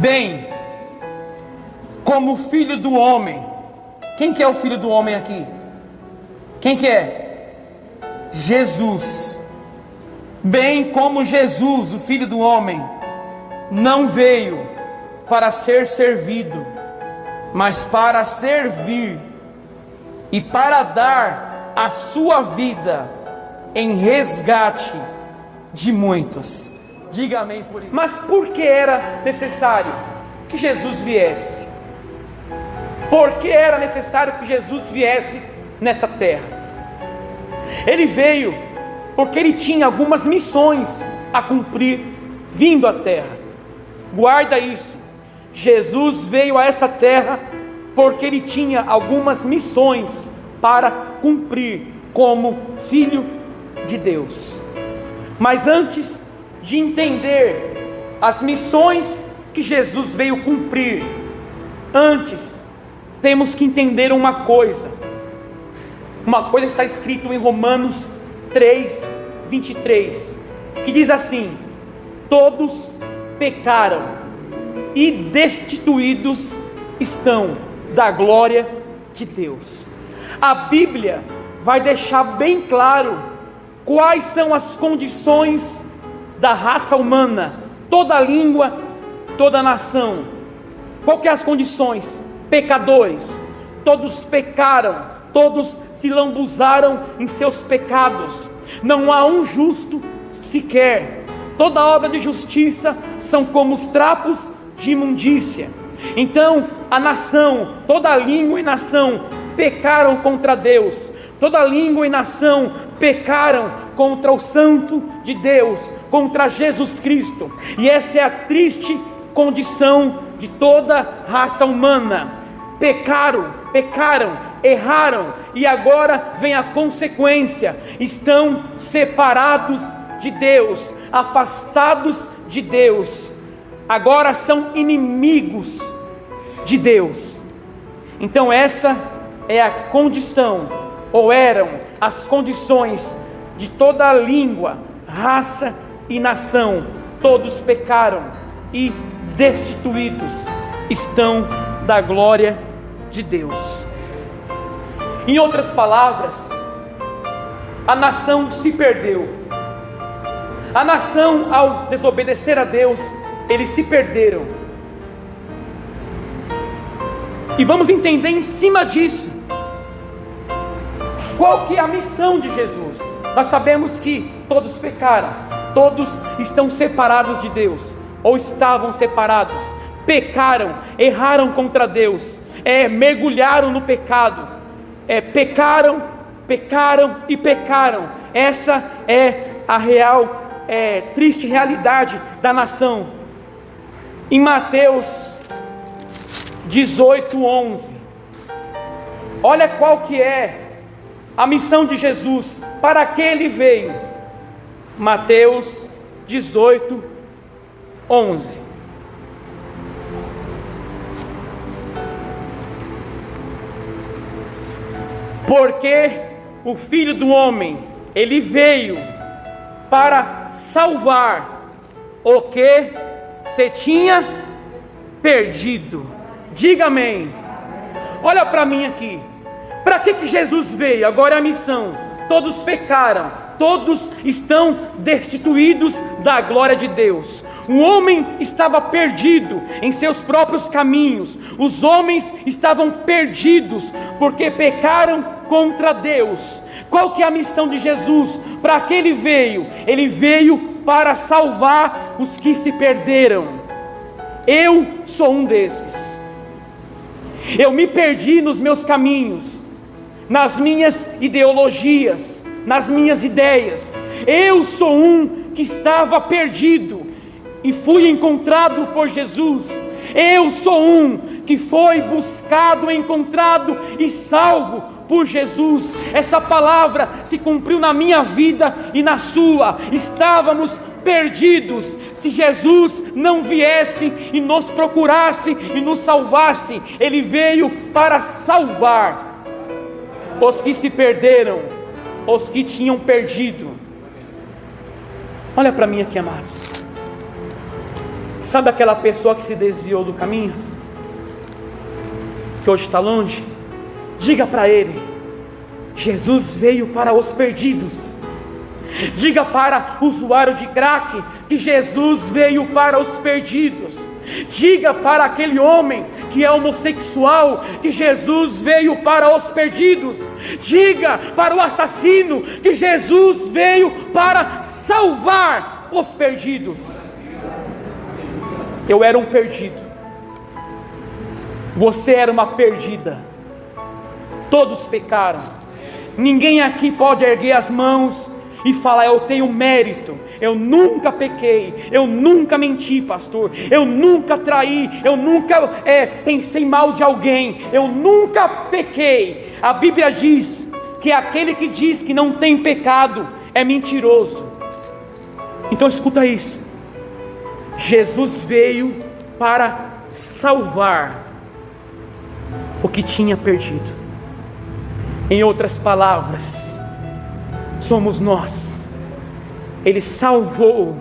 bem como o Filho do Homem. Quem que é o Filho do Homem aqui? Quem que é? Jesus. Bem como Jesus, o Filho do Homem, não veio para ser servido, mas para servir e para dar a sua vida em resgate de muitos. Diga amém por isso. Mas por que era necessário que Jesus viesse? Por que era necessário que Jesus viesse nessa terra? Ele veio porque ele tinha algumas missões a cumprir vindo à terra. Guarda isso. Jesus veio a essa terra porque ele tinha algumas missões para cumprir como Filho de Deus. Mas antes de entender as missões que Jesus veio cumprir, antes temos que entender uma coisa. Uma coisa está escrito em Romanos 3:23, que diz assim: todos pecaram e destituídos estão da glória de Deus. A Bíblia vai deixar bem claro quais são as condições da raça humana, toda língua, toda nação. Qual que é as condições? Pecadores, todos pecaram, todos se lambuzaram em seus pecados, não há um justo sequer, toda obra de justiça são como os trapos de imundícia. Então a nação, toda língua e nação pecaram contra Deus, toda língua e nação pecaram contra o Santo de Deus, contra Jesus Cristo, e essa é a triste condição de toda raça humana. Pecaram, erraram, e agora vem a consequência: estão separados de Deus, afastados de Deus, agora são inimigos de Deus. Então essa é a condição, ou eram as condições de toda a língua, raça e nação. Todos pecaram e destituídos estão da glória de Deus. Em outras palavras, a nação se perdeu. A nação, ao desobedecer a Deus, eles se perderam. E vamos entender em cima disso qual que é a missão de Jesus. Nós sabemos que todos pecaram, todos estão separados de Deus, ou estavam separados, pecaram, erraram contra Deus, mergulharam no pecado, pecaram e pecaram. Essa é a real, triste realidade da nação. Em Mateus 18:11, olha qual que é a missão de Jesus, para que ele veio. Mateus 18:11. Porque o Filho do Homem, ele veio para salvar o que se tinha perdido. Diga amém. Olha para mim aqui. Para que Jesus veio? Agora é a missão. Todos pecaram, todos estão destituídos da glória de Deus. O homem estava perdido em seus próprios caminhos. Os homens estavam perdidos porque pecaram contra Deus. Qual que é a missão de Jesus? Para que ele veio? Ele veio para salvar os que se perderam. Eu sou um desses. Eu me perdi nos meus caminhos, nas minhas ideologias, nas minhas ideias. Eu sou um que estava perdido e fui encontrado por Jesus. Eu sou um que foi buscado, encontrado e salvo por Jesus. Essa palavra se cumpriu na minha vida e na sua. Estávamos perdidos. Se Jesus não viesse e nos procurasse e nos salvasse, ele veio para salvar os que se perderam, os que tinham perdido. Olha para mim aqui, amados. Sabe aquela pessoa que se desviou do caminho? Que hoje está longe? Diga para ele: Jesus veio para os perdidos. Diga para o usuário de crack que Jesus veio para os perdidos. Diga para aquele homem que é homossexual que Jesus veio para os perdidos. Diga para o assassino que Jesus veio para salvar os perdidos. Eu era um perdido, você era uma perdida. Todos pecaram. Ninguém aqui pode erguer as mãos e falar: eu tenho mérito, eu nunca pequei, eu nunca menti, pastor, eu nunca traí, eu nunca pensei mal de alguém, eu nunca pequei. A Bíblia diz que aquele que diz que não tem pecado é mentiroso. Então escuta isso: Jesus veio para salvar o que tinha perdido. Em outras palavras, somos nós. Ele salvou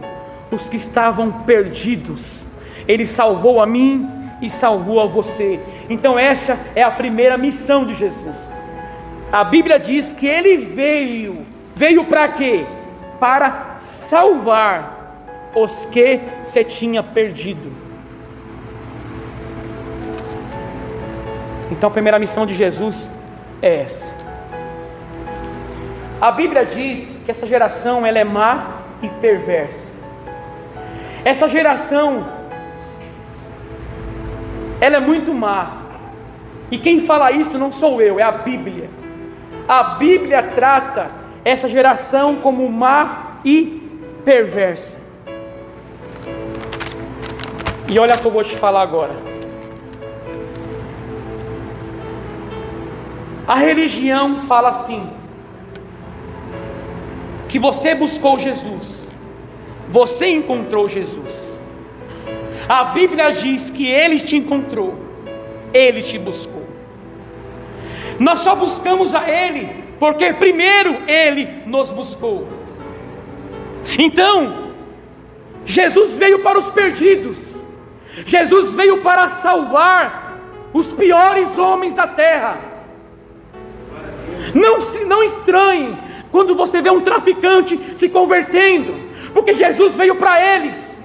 os que estavam perdidos. Ele salvou a mim e salvou a você. Então essa é a primeira missão de Jesus. A Bíblia diz que ele veio para quê? Para salvar os que se tinha perdido. Então a primeira missão de Jesus é essa. A Bíblia diz que essa geração ela é má e perversa. Essa geração ela é muito má. E quem fala isso não sou eu, é a Bíblia. A Bíblia trata essa geração como má e perversa. E olha o que eu vou te falar agora. A religião fala assim: que você buscou Jesus, você encontrou Jesus. A Bíblia diz que Ele te encontrou, Ele te buscou. Nós só buscamos a Ele porque primeiro Ele nos buscou. Então, Jesus veio para os perdidos. Jesus veio para salvar os piores homens da terra. Não estranhe quando você vê um traficante se convertendo, porque Jesus veio para eles.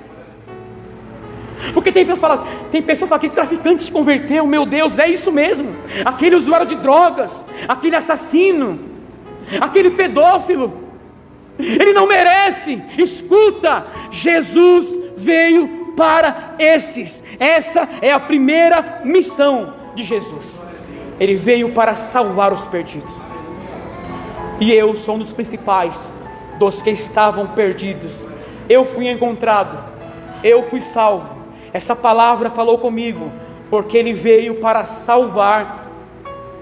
Porque tem pessoa que fala que traficante se converteu. Meu Deus, é isso mesmo. Aquele usuário de drogas, aquele assassino, aquele pedófilo, ele não merece. Escuta, Jesus veio para esses. Essa é a primeira missão de Jesus. Ele veio para salvar os perdidos. E eu sou um dos principais dos que estavam perdidos. Eu fui encontrado, eu fui salvo. Essa palavra falou comigo, porque Ele veio para salvar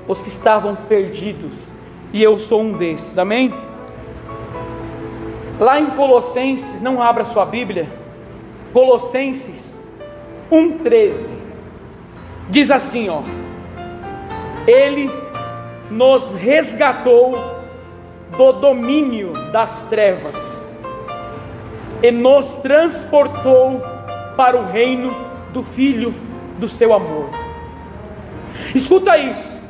os que estavam perdidos. E eu sou um desses, amém? Lá em Colossenses, não abra sua Bíblia, Colossenses 1,13, diz assim, ó: Ele nos resgatou do domínio das trevas e nos transportou para o reino do Filho do seu amor. Escuta isso: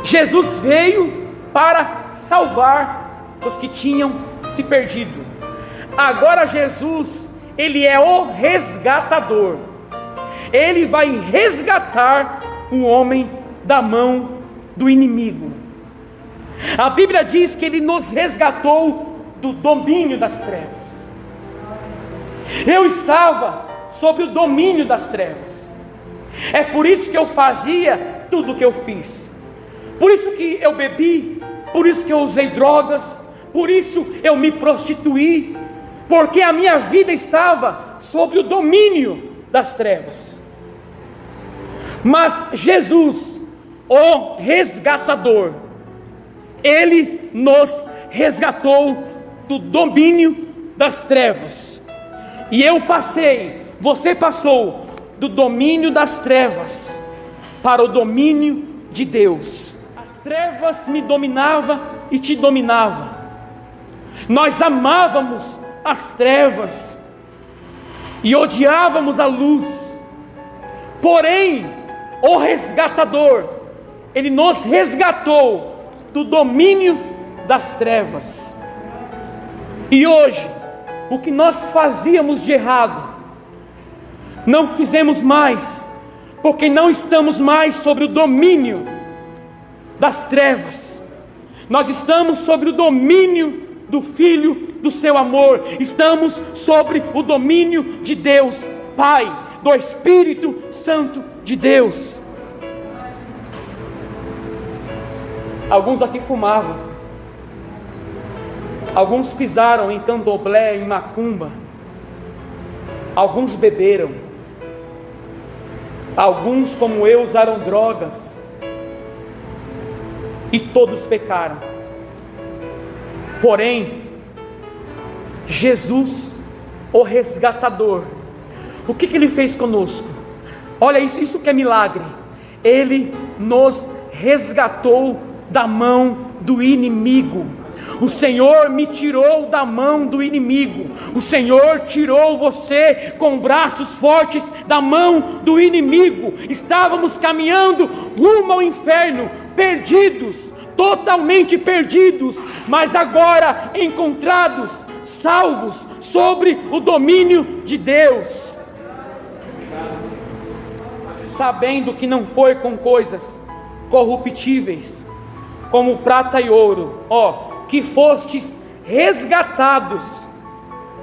Jesus veio para salvar os que tinham se perdido. Agora Jesus, Ele é o resgatador. Ele vai resgatar um homem da mão do inimigo. A Bíblia diz que Ele nos resgatou do domínio das trevas. Eu estava sob o domínio das trevas. É por isso que eu fazia tudo o que eu fiz. Por isso que eu bebi, por isso que eu usei drogas, por isso eu me prostituí, porque a minha vida estava sob o domínio das trevas. Mas Jesus, o resgatador, Ele nos resgatou do domínio das trevas. E você passou do domínio das trevas para o domínio de Deus. As trevas me dominavam e te dominavam. Nós amávamos as trevas. e odiávamos a luz. Porém, o resgatador, Ele nos resgatou do domínio das trevas. E hoje, o que nós fazíamos de errado, não fizemos mais, porque não estamos mais sobre o domínio das trevas. Nós estamos sobre o domínio do Filho do seu amor. Estamos sobre o domínio de Deus Pai, do Espírito Santo de Deus. Alguns aqui fumavam, alguns pisaram em candomblé, em macumba, alguns beberam, alguns como eu usaram drogas, e todos pecaram. Porém, Jesus, o resgatador, o que Ele fez conosco? Olha isso que é milagre. Ele nos resgatou da mão do inimigo. O Senhor me tirou da mão do inimigo. O Senhor tirou você com braços fortes da mão do inimigo. Estávamos caminhando rumo ao inferno, perdidos, totalmente perdidos, mas agora encontrados, salvos, sobre o domínio de Deus, sabendo que não foi com coisas corruptíveis, como prata e ouro, que fostes resgatados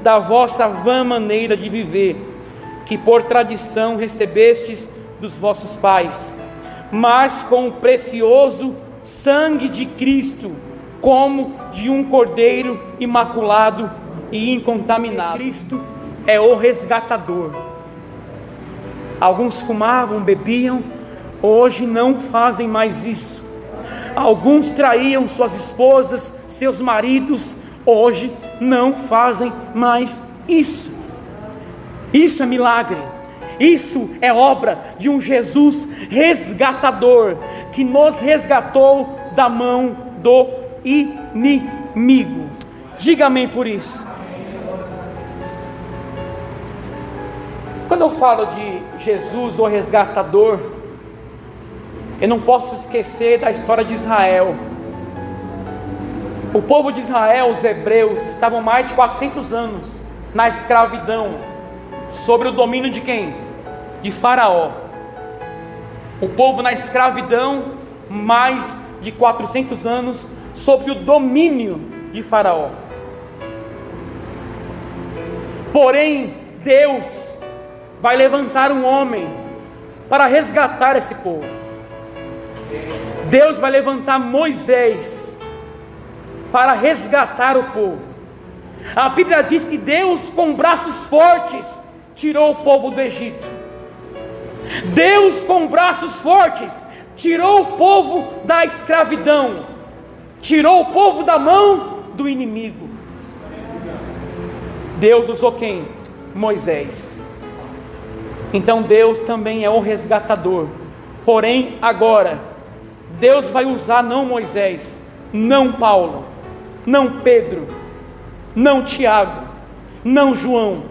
da vossa vã maneira de viver, que por tradição recebestes dos vossos pais, mas com o precioso sangue de Cristo, como de um cordeiro imaculado e incontaminado. Cristo é o resgatador. Alguns fumavam, bebiam, hoje não fazem mais isso. Alguns traíam suas esposas, seus maridos, hoje não fazem mais isso. Isso é milagre. Isso é obra de um Jesus resgatador, que nos resgatou da mão do inimigo. Diga amém por isso. Quando eu falo de Jesus, o resgatador, eu não posso esquecer da história de Israel. O povo de Israel, os hebreus, estavam mais de 400 anos na escravidão, sobre o domínio de quem? De Faraó. O povo na escravidão, mais de 400 anos, sob o domínio de Faraó. Porém, Deus vai levantar um homem para resgatar esse povo. Deus vai levantar Moisés para resgatar o povo. A Bíblia diz que Deus, com braços fortes, tirou o povo do Egito. Deus, com braços fortes, tirou o povo da escravidão, tirou o povo da mão do inimigo. Deus usou quem? Moisés. Então Deus também é o resgatador. Porém, agora, Deus vai usar não Moisés, não Paulo, não Pedro, não Tiago, não João.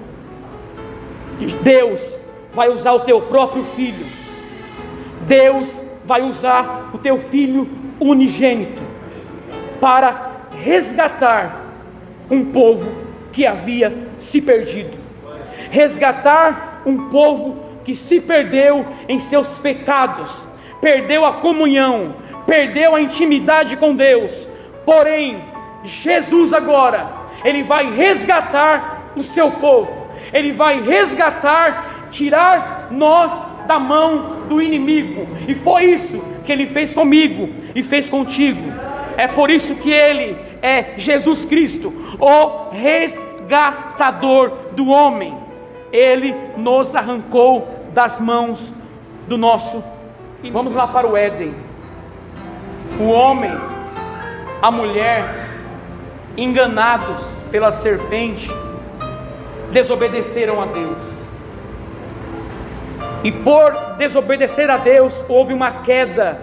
Deus vai usar o teu próprio filho. Deus vai usar o teu filho unigênito para resgatar um povo que havia se perdido, resgatar um povo que se perdeu em seus pecados, perdeu a comunhão, perdeu a intimidade com Deus. Porém, Jesus agora, Ele vai resgatar o seu povo, Ele vai resgatar, tirar nós da mão do inimigo. E foi isso que Ele fez comigo e fez contigo. É por isso que Ele é Jesus Cristo, o resgatador do homem. Ele nos arrancou das mãos do nosso. Vamos lá para o Éden. O homem, a mulher, enganados pela serpente, desobedeceram a Deus. E por desobedecer a Deus, houve uma queda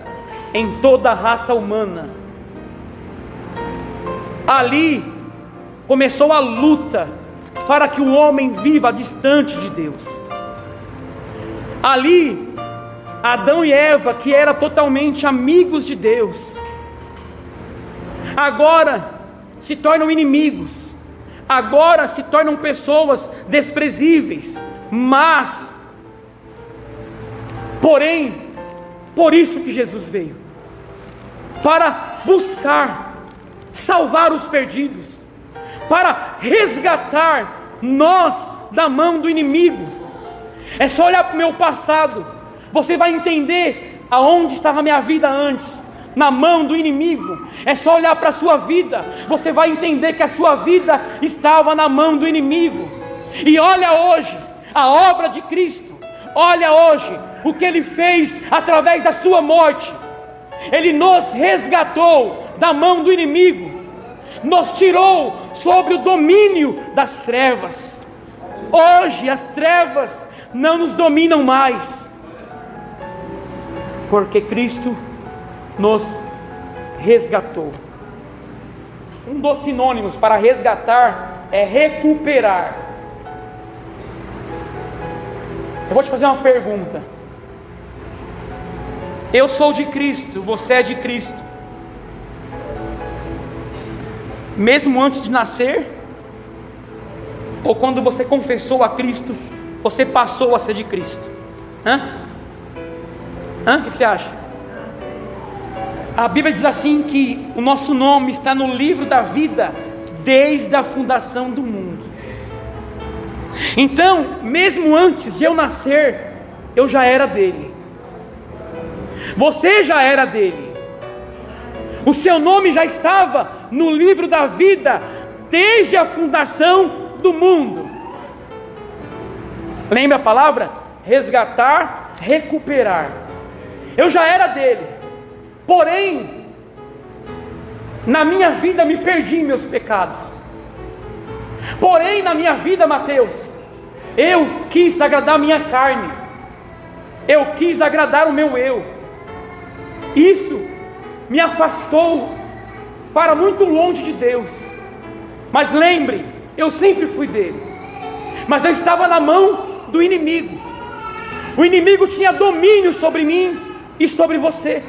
em toda a raça humana. Ali começou a luta para que o homem viva distante de Deus. Ali, Adão e Eva, que eram totalmente amigos de Deus, agora se tornam inimigos, agora se tornam pessoas desprezíveis, mas, porém, por isso que Jesus veio, para buscar, salvar os perdidos, para resgatar nós da mão do inimigo. É só olhar para o meu passado, você vai entender aonde estava a minha vida antes, na mão do inimigo. É só olhar para a sua vida, você vai entender que a sua vida estava na mão do inimigo. E olha hoje a obra de Cristo, olha hoje o que Ele fez através da sua morte. Ele nos resgatou da mão do inimigo, nos tirou sobre o domínio das trevas. Hoje as trevas não nos dominam mais, porque Cristo nos resgatou. Um dos sinônimos para resgatar é recuperar. Eu vou te fazer uma pergunta. Eu sou de Cristo, você é de Cristo, mesmo antes de nascer? Ou quando você confessou a Cristo, você passou a ser de Cristo? O que você acha? A Bíblia diz assim que o nosso nome está no livro da vida desde a fundação do mundo. Então, mesmo antes de eu nascer, eu já era dele. Você já era dele. O seu nome já estava no livro da vida desde a fundação do mundo. Lembra a palavra? Resgatar, recuperar. Eu já era dele. Porém, na minha vida me perdi em meus pecados. Porém, na minha vida, Mateus, eu quis agradar a minha carne, eu quis agradar o meu eu. Isso me afastou para muito longe de Deus. Mas lembre, eu sempre fui dele, mas eu estava na mão do inimigo. O inimigo tinha domínio sobre mim e sobre você.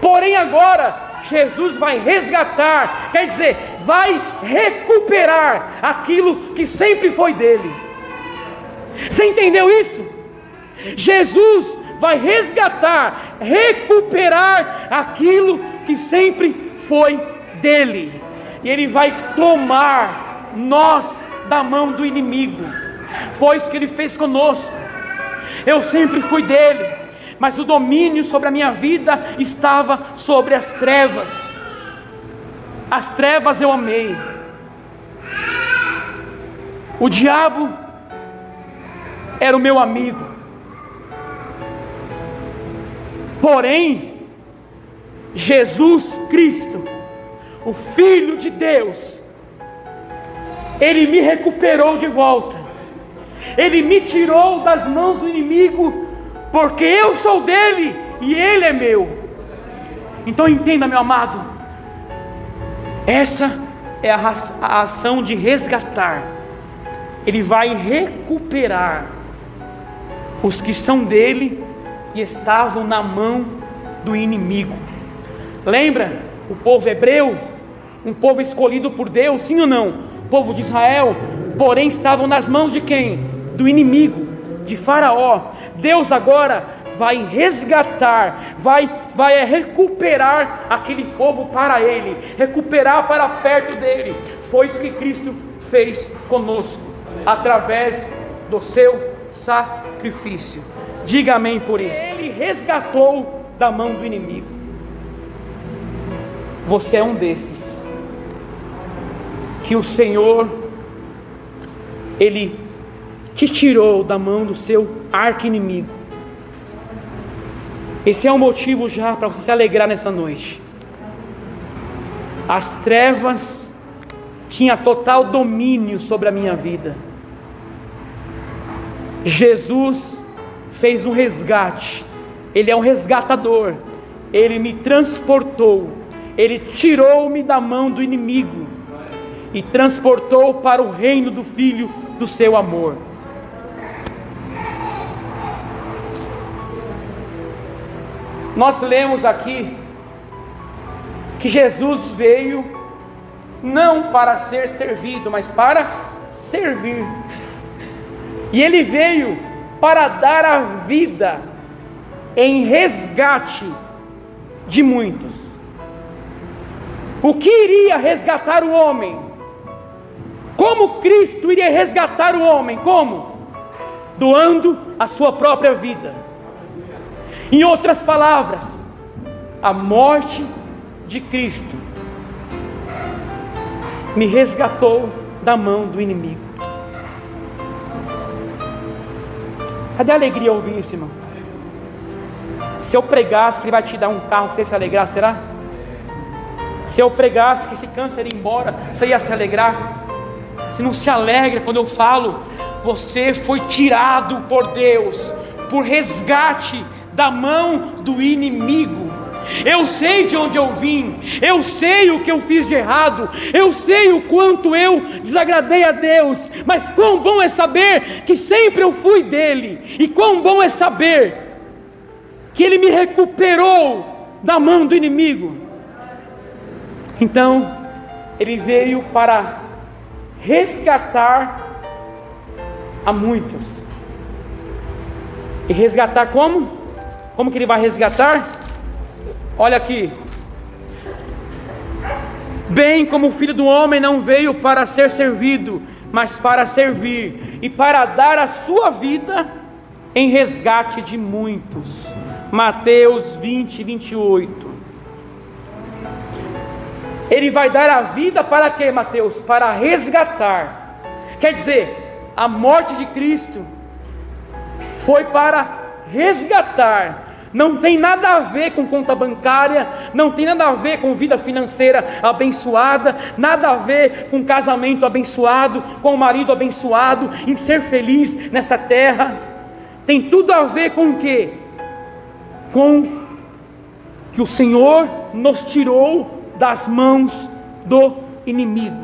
Porém agora, Jesus vai resgatar, quer dizer, vai recuperar aquilo que sempre foi dele. Você entendeu isso? Jesus vai resgatar, recuperar aquilo que sempre foi dele. E Ele vai tomar nós da mão do inimigo. Foi isso que Ele fez conosco. Eu sempre fui dele, mas o domínio sobre a minha vida estava sobre as trevas. As trevas eu amei. O diabo era o meu amigo. Porém, Jesus Cristo, o Filho de Deus, Ele me recuperou de volta. Ele me tirou das mãos do inimigo, porque eu sou dele e ele é meu. Então entenda, meu amado, essa é a ação de resgatar. Ele vai recuperar os que são dele e estavam na mão do inimigo. Lembra o povo hebreu, um povo escolhido por Deus, sim ou não? O povo de Israel, porém estavam nas mãos de quem? Do inimigo, de Faraó. Deus agora vai resgatar, vai recuperar aquele povo para Ele, recuperar para perto dele. Foi isso que Cristo fez conosco, através do seu sacrifício. Diga amém por isso. Ele resgatou da mão do inimigo. Você é um desses que o Senhor, Ele te tirou da mão do seu arqui-inimigo. Esse é um motivo já para você se alegrar nessa noite. As trevas tinham total domínio sobre a minha vida. Jesus fez um resgate. Ele é um resgatador. Ele me transportou. Ele tirou-me da mão do inimigo. e transportou para o reino do Filho do seu amor. Nós lemos aqui que Jesus veio não para ser servido, mas para servir. E Ele veio para dar a vida em resgate de muitos. O que iria resgatar o homem? Como Cristo iria resgatar o homem? Como? Doando a sua própria vida. Em outras palavras, a morte de Cristo me resgatou da mão do inimigo. Cadê a alegria ao ouvir isso, irmão? Se eu pregasse que Ele vai te dar um carro, você ia se alegrar, será? Se eu pregasse que esse câncer ia embora, você ia se alegrar? Você não se alegra quando eu falo, você foi tirado por Deus, por resgate da mão do inimigo. Eu sei de onde eu vim, eu sei o que eu fiz de errado, eu sei o quanto eu desagradei a Deus, mas quão bom é saber que sempre eu fui dele, e quão bom é saber que Ele me recuperou da mão do inimigo. Então, Ele veio para resgatar a muitos. E resgatar como? Como que Ele vai resgatar? Olha aqui. Bem como o Filho do Homem não veio para ser servido, mas para servir, e para dar a sua vida em resgate de muitos. Mateus 20, 28. Ele vai dar a vida para quê, Mateus? Para resgatar. Quer dizer, a morte de Cristo foi para resgatar. Não tem nada a ver com conta bancária, não tem nada a ver com vida financeira abençoada, nada a ver com casamento abençoado, com o marido abençoado, em ser feliz nessa terra. Tem tudo a ver com o quê? Com que o Senhor nos tirou das mãos do inimigo.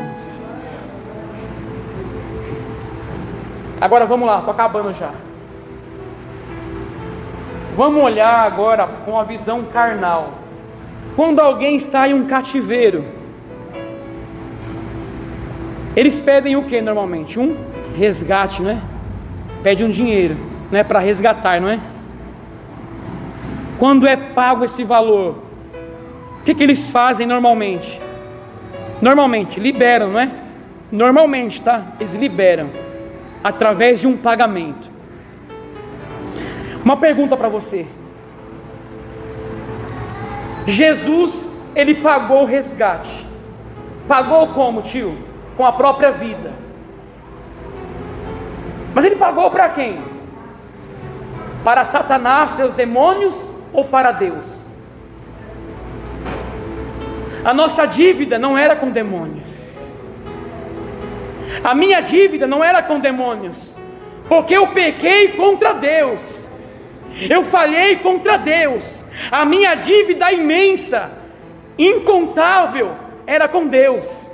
Agora vamos lá, estou acabando já. Vamos olhar agora com a visão carnal. Quando alguém está em um cativeiro, eles pedem o que normalmente? Um resgate, não é? Pede um dinheiro, não é, para resgatar, não é? Quando é pago esse valor, o que eles fazem normalmente? Normalmente, liberam, não é? Normalmente, tá? Eles liberam, através de um pagamento. Uma pergunta para você. Jesus, Ele pagou o resgate. Pagou como, tio? Com a própria vida. Mas Ele pagou para quem? Para Satanás, seus demônios, ou para Deus? A nossa dívida não era com demônios. A minha dívida não era com demônios, porque eu pequei contra Deus. Eu falhei contra Deus. A minha dívida imensa, incontável, era com Deus.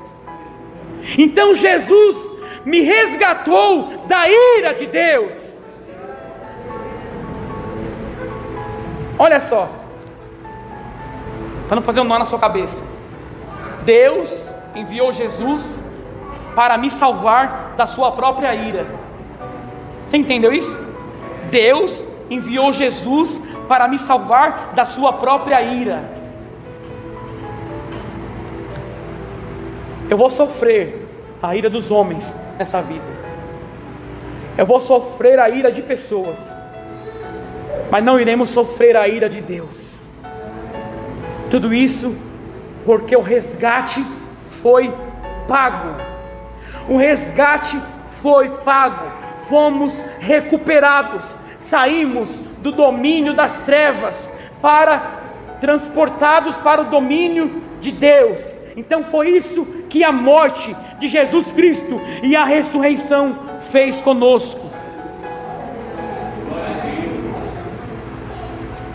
Então Jesus me resgatou da ira de Deus. Olha só, para não fazer um nó na sua cabeça, Deus enviou Jesus para me salvar da sua própria ira. Você entendeu isso? Deus enviou Jesus para me salvar da sua própria ira. Eu vou sofrer a ira dos homens nessa vida. Eu vou sofrer a ira de pessoas, mas não iremos sofrer a ira de Deus. Tudo isso porque o resgate foi pago. O resgate foi pago. Fomos recuperados, saímos do domínio das trevas transportados para o domínio de Deus. Então foi isso que a morte de Jesus Cristo e a ressurreição fez conosco.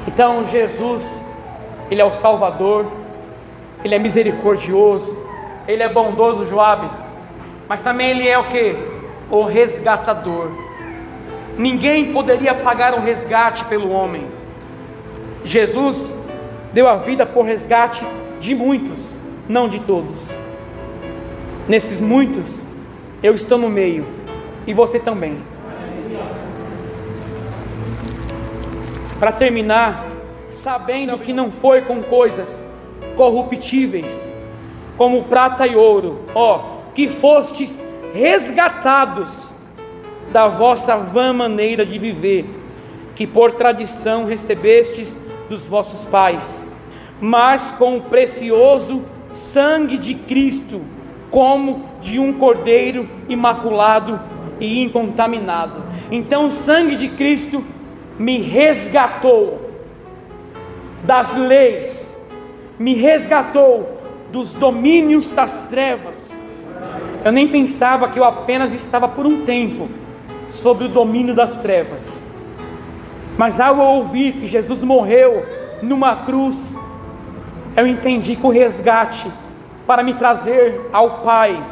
Então Jesus, Ele é o Salvador, Ele é misericordioso, Ele é bondoso, Joabe. mas também Ele é o que? O resgatador. Ninguém poderia pagar um resgate pelo homem. Jesus deu a vida por resgate de muitos, não de todos. Nesses muitos, eu estou no meio, e você também. Para terminar, sabendo que não foi com coisas corruptíveis, como prata e ouro, que fostes resgatados da vossa vã maneira de viver, que por tradição recebestes dos vossos pais, mas com o precioso sangue de Cristo, como de um cordeiro imaculado e incontaminado. Então o sangue de Cristo me resgatou das leis, me resgatou dos domínios das trevas. Eu nem pensava que eu apenas estava por um tempo sob o domínio das trevas, mas ao ouvir que Jesus morreu numa cruz, eu entendi que o resgate para me trazer ao Pai,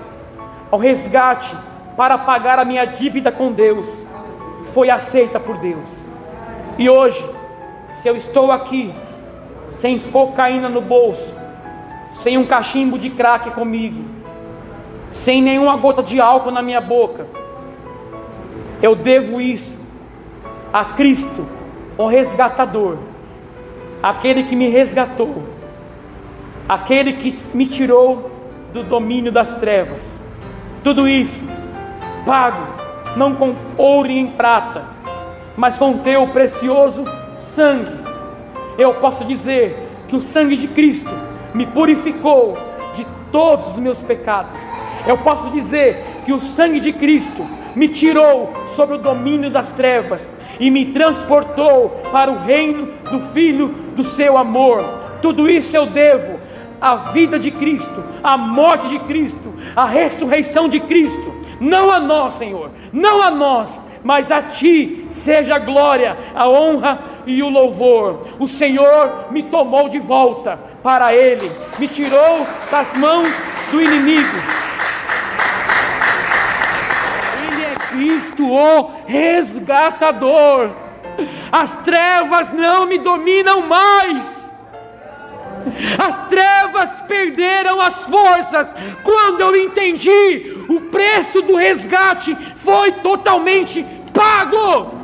ao resgate para pagar a minha dívida com Deus, foi aceita por Deus. E hoje, se eu estou aqui sem cocaína no bolso, sem um cachimbo de crack comigo, sem nenhuma gota de álcool na minha boca, eu devo isso a Cristo, o resgatador, aquele que me resgatou, aquele que me tirou do domínio das trevas. Tudo isso pago, não com ouro e em prata, mas com teu precioso sangue. Eu posso dizer que o sangue de Cristo me purificou de todos os meus pecados. Eu posso dizer que o sangue de Cristo me tirou sobre o domínio das trevas e me transportou para o reino do Filho do seu amor. Tudo isso eu devo à vida de Cristo, à morte de Cristo, à ressurreição de Cristo. Não a nós, Senhor, não a nós, mas a Ti seja a glória, a honra e o louvor. O Senhor me tomou de volta para Ele, me tirou das mãos do inimigo. Ele é Cristo, o resgatador. As trevas não me dominam mais. As trevas perderam as forças quando eu entendi o preço do resgate foi totalmente pago.